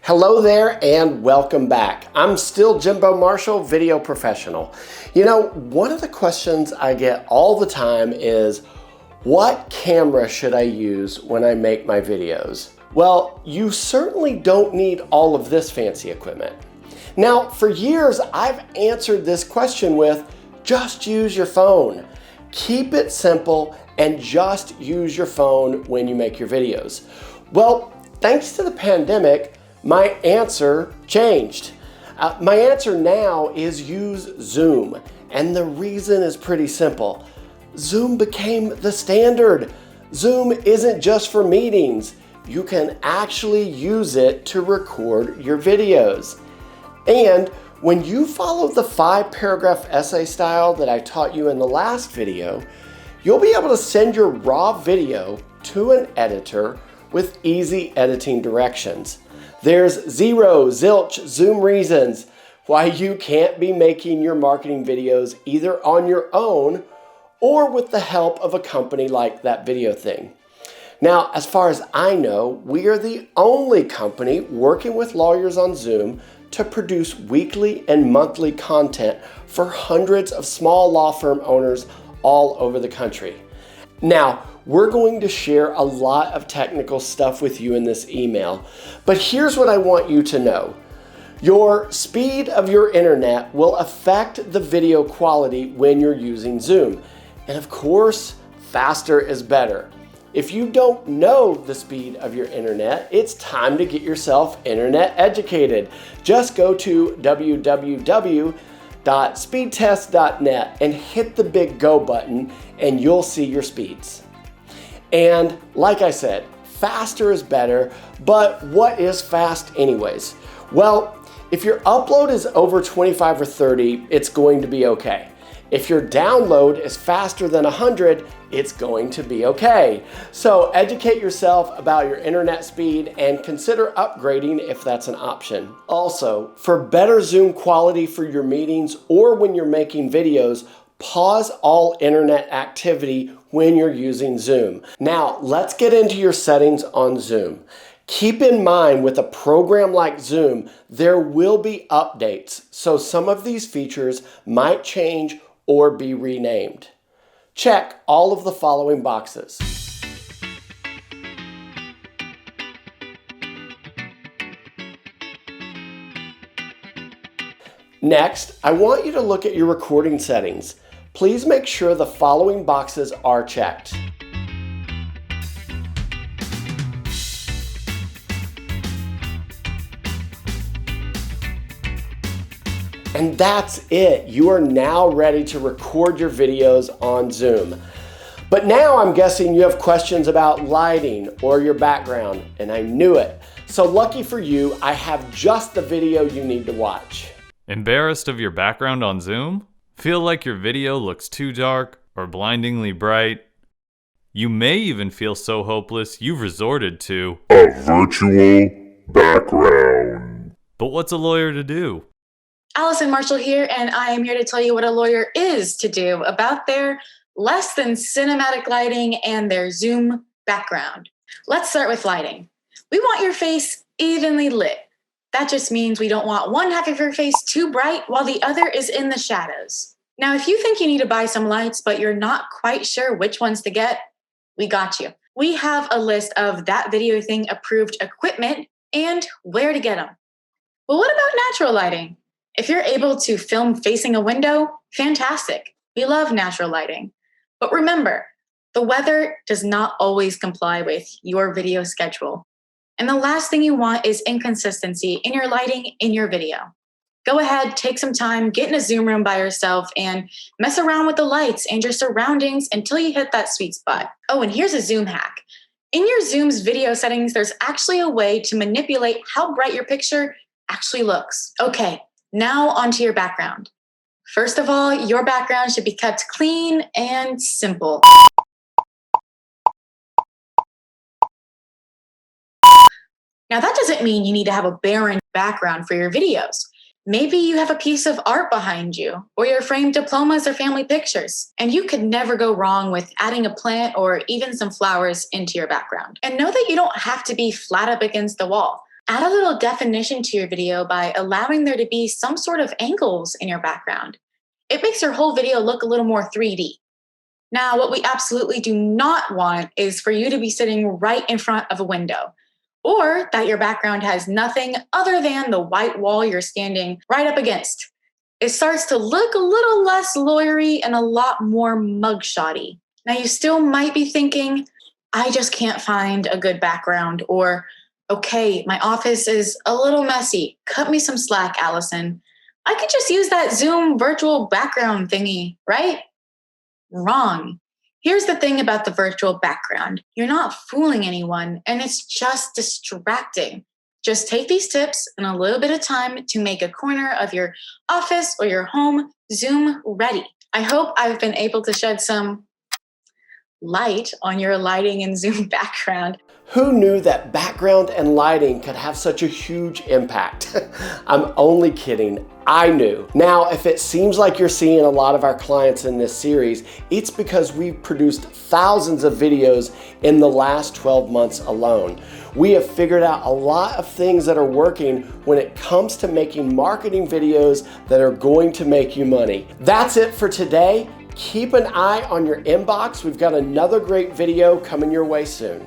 Hello there and welcome back. I'm still Jimbo Marshall, video professional. You know, one of the questions I get all the time is, what camera should I use when I make my videos? Well, you certainly don't need all of this fancy equipment. Now, for years, I've answered this question with, just use your phone. Keep it simple and just use your phone when you make your videos. Well, thanks to the pandemic, my answer changed. My answer now is use Zoom, and the reason is pretty simple. Zoom became the standard. Zoom isn't just for meetings. You can actually use it to record your videos. And when you follow the 5-paragraph essay style that I taught you in the last video, you'll be able to send your raw video to an editor with easy editing directions. There's zilch Zoom reasons why you can't be making your marketing videos either on your own or with the help of a company like That Video Thing. Now, as far as I know, we are the only company working with lawyers on Zoom to produce weekly and monthly content for hundreds of small law firm owners all over the country. Now, we're going to share a lot of technical stuff with you in this email, but here's what I want you to know. Your speed of your internet will affect the video quality when you're using Zoom. And of course, faster is better. If you don't know the speed of your internet, it's time to get yourself internet educated. Just go to www.speedtest.net and hit the big go button and you'll see your speeds. And like I said, faster is better, but what is fast anyways? Well, if your upload is over 25 or 30, it's going to be okay. If your download is faster than 100, it's going to be okay. So educate yourself about your internet speed and consider upgrading if that's an option. Also, for better Zoom quality for your meetings or when you're making videos, pause all internet activity when you're using Zoom. Now, let's get into your settings on Zoom. Keep in mind with a program like Zoom, there will be updates, so some of these features might change or be renamed. Check all of the following boxes. Next, I want you to look at your recording settings. Please make sure the following boxes are checked. And that's it. You are now ready to record your videos on Zoom. But now I'm guessing you have questions about lighting or your background, and I knew it. So lucky for you, I have just the video you need to watch. Embarrassed of your background on Zoom? Feel like your video looks too dark or blindingly bright? You may even feel so hopeless you've resorted to a virtual background. But what's a lawyer to do? Alison Marshall here, and I am here to tell you what a lawyer is to do about their less than cinematic lighting and their Zoom background. Let's start with lighting. We want your face evenly lit. That just means we don't want one half of your face too bright while the other is in the shadows. Now, if you think you need to buy some lights, but you're not quite sure which ones to get, we got you. We have a list of That Video Thing approved equipment and where to get them. But what about natural lighting? If you're able to film facing a window, fantastic. We love natural lighting. But remember, the weather does not always comply with your video schedule. And the last thing you want is inconsistency in your lighting in your video. Go ahead, take some time, get in a Zoom room by yourself and mess around with the lights and your surroundings until you hit that sweet spot. Oh, and here's a Zoom hack. In your Zoom's video settings, there's actually a way to manipulate how bright your picture actually looks. Okay. Now onto your background. First of all, your background should be kept clean and simple. Now that doesn't mean you need to have a barren background for your videos. Maybe you have a piece of art behind you, or your framed diplomas or family pictures, and you could never go wrong with adding a plant or even some flowers into your background. And know that you don't have to be flat up against the wall. Add a little definition to your video by allowing there to be some sort of angles in your background. It makes your whole video look a little more 3D. Now, what we absolutely do not want is for you to be sitting right in front of a window, or that your background has nothing other than the white wall you're standing right up against. It starts to look a little less lawyery and a lot more mugshotty. Now, you still might be thinking, I just can't find a good background, or, okay, my office is a little messy. Cut me some slack, Allison. I could just use that Zoom virtual background thingy, right? Wrong. Here's the thing about the virtual background. You're not fooling anyone, and it's just distracting. Just take these tips and a little bit of time to make a corner of your office or your home Zoom ready. I hope I've been able to shed some light on your lighting and Zoom background. Who knew that background and lighting could have such a huge impact? I'm only kidding. I knew. Now, if it seems like you're seeing a lot of our clients in this series, it's because we've produced thousands of videos in the last 12 months alone. We have figured out a lot of things that are working when it comes to making marketing videos that are going to make you money. That's it for today. Keep an eye on your inbox. We've got another great video coming your way soon.